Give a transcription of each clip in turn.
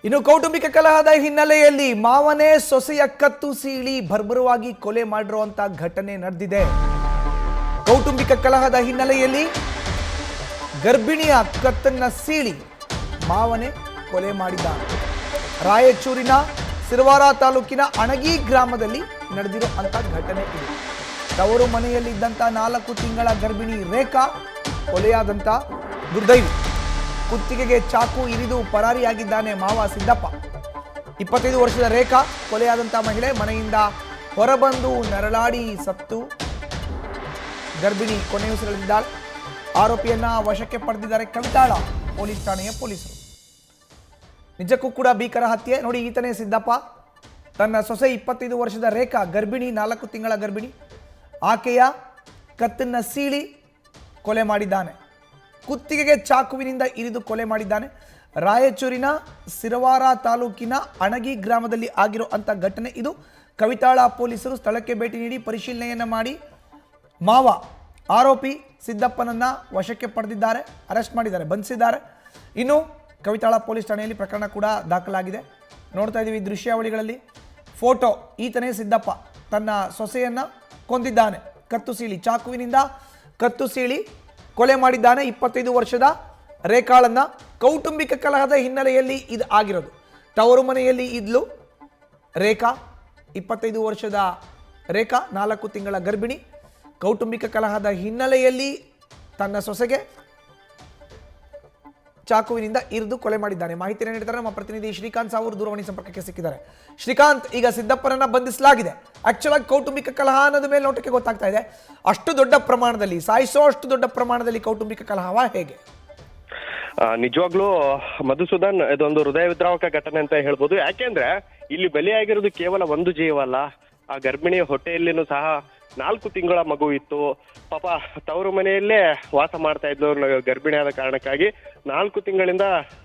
ಇನ್ನು ಕೌಟುಂಬಿಕ ಕಲಹದ ಹಿನ್ನೆಲೆಯಲ್ಲಿ ಮಾವನೇ ಸೊಸೆಯ ಕತ್ತು ಸೀಳಿ ಭರ್ಬರವಾಗಿ ಕೊಲೆ ಮಾಡಿರುವಂತ ಘಟನೆ ನಡೆದಿದೆ. ಕೌಟುಂಬಿಕ ಕಲಹದ ಹಿನ್ನೆಲೆಯಲ್ಲಿ ಗರ್ಭಿಣಿಯ ಕತ್ತನ್ನ ಸೀಳಿ ಮಾವನೇ ಕೊಲೆ ಮಾಡಿದ್ದಾನೆ. ರಾಯಚೂರಿನ ಸಿರವಾರ ತಾಲೂಕಿನ ಅಣಗಿ ಗ್ರಾಮದಲ್ಲಿ ನಡೆದಿರುವಂತ ಘಟನೆ ಇದು. ತವರು ಮನೆಯಲ್ಲಿದ್ದಂಥ 4 ತಿಂಗಳ ಗರ್ಭಿಣಿ ರೇಖಾ ಕೊಲೆಯಾದಂಥ ದುರ್ದೈವಿ. ಕುತ್ತಿಗೆಗೆ ಚಾಕು ಇರಿದು ಪರಾರಿಯಾಗಿದ್ದಾನೆ ಮಾವ ಸಿದ್ದಪ್ಪ. 25 ವರ್ಷದ ರೇಖಾ ಕೊಲೆಯಾದಂಥ ಮಹಿಳೆ ಮನೆಯಿಂದ ಹೊರಬಂದು ನರಳಾಡಿ ಸತ್ತು ಗರ್ಭಿಣಿ ಕೊನೆಯುಸಿರೆಳೆದಿದ್ದಾಳೆ. ಆರೋಪಿಯನ್ನ ವಶಕ್ಕೆ ಪಡೆದಿದ್ದಾರೆ ಕವಿತಾಳ ಪೊಲೀಸ್ ಠಾಣೆಯ ಪೊಲೀಸರು. ನಿಜಕ್ಕೂ ಕೂಡ ಭೀಕರ ಹತ್ಯೆ ನೋಡಿ. ಈತನೇ ಸಿದ್ದಪ್ಪ ತನ್ನ ಸೊಸೆ 25 ವರ್ಷದ ರೇಖಾ ಗರ್ಭಿಣಿ, 4 ತಿಂಗಳ ಗರ್ಭಿಣಿ, ಆಕೆಯ ಕತ್ತನ್ನ ಸೀಳಿ ಕೊಲೆ ಮಾಡಿದ್ದಾನೆ. ಕುತ್ತಿಗೆಗೆ ಚಾಕುವಿನಿಂದ ಇರಿದು ಕೊಲೆ ಮಾಡಿದ್ದಾನೆ. ರಾಯಚೂರಿನ ಸಿರವಾರ ತಾಲೂಕಿನ ಅಣಗಿ ಗ್ರಾಮದಲ್ಲಿ ಆಗಿರುವಂಥ ಘಟನೆ ಇದು. ಕವಿತಾಳ ಪೊಲೀಸರು ಸ್ಥಳಕ್ಕೆ ಭೇಟಿ ನೀಡಿ ಪರಿಶೀಲನೆಯನ್ನು ಮಾಡಿ ಮಾವ ಆರೋಪಿ ಸಿದ್ದಪ್ಪನನ್ನ ವಶಕ್ಕೆ ಪಡೆದಿದ್ದಾರೆ, ಅರೆಸ್ಟ್ ಮಾಡಿದ್ದಾರೆ, ಬಂಧಿಸಿದ್ದಾರೆ. ಇನ್ನು ಕವಿತಾಳ ಪೊಲೀಸ್ ಠಾಣೆಯಲ್ಲಿ ಪ್ರಕರಣ ಕೂಡ ದಾಖಲಾಗಿದೆ. ನೋಡ್ತಾ ಇದ್ದೀವಿ ದೃಶ್ಯಾವಳಿಗಳಲ್ಲಿ ಫೋಟೋ. ಈತನೇ ಸಿದ್ದಪ್ಪ ತನ್ನ ಸೊಸೆಯನ್ನ ಕೊಂದಿದ್ದಾನೆ. ಕತ್ತು ಸೀಳಿ ಚಾಕುವಿನಿಂದ ಕತ್ತು ಸೀಳಿ ಕೊಲೆ ಮಾಡಿದ್ದಾನೆ 25 ವರ್ಷದ ರೇಖಾಳನ್ನ. ಕೌಟುಂಬಿಕ ಕಲಹದ ಹಿನ್ನೆಲೆಯಲ್ಲಿ ಇದು ಆಗಿರೋದು. ತವರು ಮನೆಯಲ್ಲಿ ಇದ್ಲು ರೇಖಾ, 25 ವರ್ಷದ ರೇಖಾ, 4 ತಿಂಗಳ ಗರ್ಭಿಣಿ. ಕೌಟುಂಬಿಕ ಕಲಹದ ಹಿನ್ನೆಲೆಯಲ್ಲಿ ತನ್ನ ಸೊಸೆಗೆ ಚಾಕುವಿನಿಂದ ಇರಿದು ಕೊಲೆ ಮಾಡಿದ್ದಾನೆ. ಮಾಹಿತಿ ನೀಡಿದ್ದಾರೆ ನಮ್ಮ ಪ್ರತಿನಿಧಿ ಶ್ರೀಕಾಂತ್ ಸಾವೂರ್ ದೂರವಾಣಿ ಸಂಪರ್ಕಕ್ಕೆ ಸಿಕ್ಕಿದ್ದಾರೆ. ಶ್ರೀಕಾಂತ್, ಈಗ ಸಿದ್ದಪ್ಪನನ್ನ ಬಂಧಿಸಲಾಗಿದೆ. ಆಕ್ಚುಲ್ ಆಗಿ ಕೌಟುಂಬಿಕ ಕಲಹ ಅನ್ನೋದ ಮೇಲೆ ನೋಟಕ್ಕೆ ಗೊತ್ತಾಗ್ತಾ ಇದೆ. ಅಷ್ಟು ದೊಡ್ಡ ಪ್ರಮಾಣದಲ್ಲಿ ಅಷ್ಟು ದೊಡ್ಡ ಪ್ರಮಾಣದಲ್ಲಿ ಕೌಟುಂಬಿಕ ಕಲಹವ ಹೇಗೆ? ನಿಜವಾಗ್ಲೂ ಮಧುಸೂದನ್, ಇದೊಂದು ಹೃದಯ ವಿದ್ರಾವಕ ಘಟನೆ ಅಂತ ಹೇಳ್ಬೋದು. ಯಾಕೆಂದ್ರೆ ಇಲ್ಲಿ ಬಲಿಯಾಗಿರೋದು ಕೇವಲ ಒಂದು ಜೀವ ಅಲ್ಲ. ಆ ಗರ್ಭಿಣಿಯ ಹೊಟ್ಟೆಯಲ್ಲಿನೂ ಸಹ 4 ತಿಂಗಳ ಮಗು ಇತ್ತು. ಪಾಪ ತವರು ಮನೆಯಲ್ಲೇ ವಾಸ ಮಾಡ್ತಾ ಇದ್ಲು ಗರ್ಭಿಣಿಯಾದ ಕಾರಣಕ್ಕಾಗಿ. 4 ತಿಂಗಳಿಂದ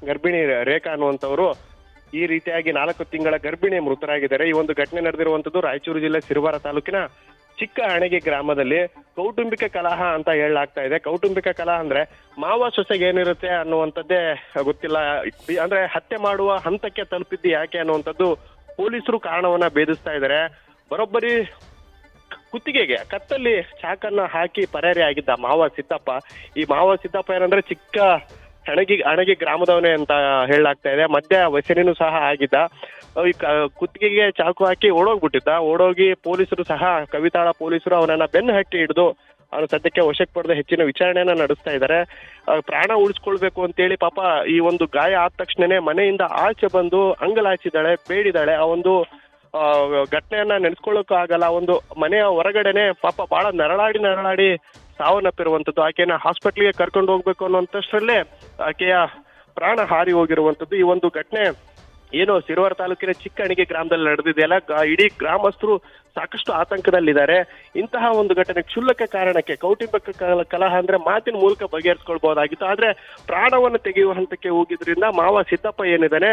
ಗರ್ಭಿಣಿ ರೇಖಾ ಅನ್ನುವಂಥವ್ರು ಈ ರೀತಿಯಾಗಿ 4 ತಿಂಗಳ ಗರ್ಭಿಣಿ ಮೃತರಾಗಿದ್ದಾರೆ. ಈ ಒಂದು ಘಟನೆ ನಡೆದಿರುವಂತದ್ದು ರಾಯಚೂರು ಜಿಲ್ಲೆ ಸಿರವಾರ ತಾಲೂಕಿನ ಚಿಕ್ಕ ಅಣಗಿ ಗ್ರಾಮದಲ್ಲಿ. ಕೌಟುಂಬಿಕ ಕಲಹ ಅಂತ ಹೇಳಲಾಗ್ತಾ ಇದೆ. ಕೌಟುಂಬಿಕ ಕಲಹ ಅಂದ್ರೆ ಮಾವ ಸೊಸೆಗೆ ಏನಿರುತ್ತೆ ಅನ್ನುವಂಥದ್ದೇ ಗೊತ್ತಿಲ್ಲ. ಅಂದ್ರೆ ಹತ್ಯೆ ಮಾಡುವ ಹಂತಕ್ಕೆ ತಲುಪಿದ್ದು ಯಾಕೆ ಅನ್ನುವಂಥದ್ದು ಪೊಲೀಸರು ಕಾರಣವನ್ನ ಭೇದಿಸ್ತಾ ಇದ್ದಾರೆ. ಬರೋಬ್ಬರಿ ಕುತ್ತಿಗೆಗೆ ಕತ್ತಲ್ಲಿ ಚಾಕನ್ನ ಹಾಕಿ ಪರಾರಿ ಆಗಿದ್ದ ಮಾವ ಸಿದ್ದಪ್ಪ. ಈ ಮಾವ ಸಿದ್ದಪ್ಪ ಏನಂದ್ರೆ ಚಿಕ್ಕ ಅಣಗಿ ಗ್ರಾಮದವನೇ ಅಂತ ಹೇಳಲಾಗ್ತಾ ಇದೆ. ಮಧ್ಯ ವಯಸ್ಸಿನೂ ಸಹ ಆಗಿದ್ದ. ಈ ಕುತ್ತಿಗೆಗೆ ಚಾಕು ಹಾಕಿ ಓಡೋಗ್ಬಿಟ್ಟಿದ್ದ. ಓಡೋಗಿ ಪೊಲೀಸರು ಸಹ ಕವಿತಾಳ ಪೊಲೀಸರು ಅವನನ್ನ ಬೆನ್ನು ಹಟ್ಟಿ ಹಿಡಿದು ಅವನು ಸದ್ಯಕ್ಕೆ ವಶಕ್ಕೆ ಪಡೆದು ಹೆಚ್ಚಿನ ವಿಚಾರಣೆಯನ್ನ ನಡೆಸ್ತಾ ಇದ್ದಾರೆ. ಪ್ರಾಣ ಉಳಿಸ್ಕೊಳ್ಬೇಕು ಅಂತೇಳಿ ಪಾಪ ಈ ಒಂದು ಗಾಯ ಆದ ತಕ್ಷಣನೇ ಮನೆಯಿಂದ ಆಚೆ ಬಂದು ಅಂಗಲಾಚಿದ್ದಾಳೆ, ಬೇಡಿದಾಳೆ. ಆ ಒಂದು ಘಟನೆಯನ್ನ ನೆನೆಸ್ಕೊಳ್ಳೋಕೆ ಆಗಲ್ಲ. ಒಂದು ಮನೆಯ ಹೊರಗಡೆನೆ ಪಾಪ ಬಹಳ ನರಳಾಡಿ ಸಾವನ್ನಪ್ಪಿರುವಂತದ್ದು. ಆಕೆಯನ್ನ ಹಾಸ್ಪಿಟ್ಲಿಗೆ ಕರ್ಕೊಂಡು ಹೋಗ್ಬೇಕು ಅನ್ನುವಂಥಷ್ಟರಲ್ಲೇ ಆಕೆಯ ಪ್ರಾಣ ಹಾರಿ ಹೋಗಿರುವಂತದ್ದು. ಈ ಒಂದು ಘಟನೆ ಏನು ಸಿರವಾರ ತಾಲೂಕಿನ ಚಿಕ್ಕ ಅಣಗಿ ಗ್ರಾಮದಲ್ಲಿ ನಡೆದಿದೆಯಲ್ಲ, ಇಡೀ ಗ್ರಾಮಸ್ಥರು ಸಾಕಷ್ಟು ಆತಂಕದಲ್ಲಿದ್ದಾರೆ. ಇಂತಹ ಒಂದು ಘಟನೆ ಕ್ಷುಲ್ಲಕ ಕಾರಣಕ್ಕೆ ಕೌಟುಂಬಿಕ ಕಲಹ ಅಂದ್ರೆ ಮಾತಿನ ಮೂಲಕ ಬಗೆಹರಿಸ್ಕೊಳ್ಬಹುದಾಗಿತ್ತು. ಆದ್ರೆ ಪ್ರಾಣವನ್ನು ತೆಗೆಯುವ ಹಂತಕ್ಕೆ ಹೋಗಿದ್ರಿಂದ ಮಾವ ಸಿದ್ದಪ್ಪ ಏನಿದ್ದಾನೆ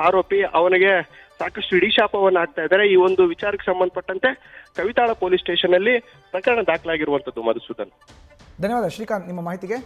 ಆರೋಪಿ, ಅವನಿಗೆ ಸಾಕಷ್ಟು ಹಿಡಿಶಾಪವನ್ನು ಆಗ್ತಾ ಇದ್ದಾರೆ. ಈ ಒಂದು ವಿಚಾರಕ್ಕೆ ಸಂಬಂಧಪಟ್ಟಂತೆ ಕವಿತಾಳ ಪೊಲೀಸ್ ಸ್ಟೇಷನ್ ಅಲ್ಲಿ ಪ್ರಕರಣ ದಾಖಲಾಗಿರುವಂತದ್ದು. ಮಧುಸೂದನ್, ಧನ್ಯವಾದ ಶ್ರೀಕಾಂತ್ ನಿಮ್ಮ ಮಾಹಿತಿಗೆ.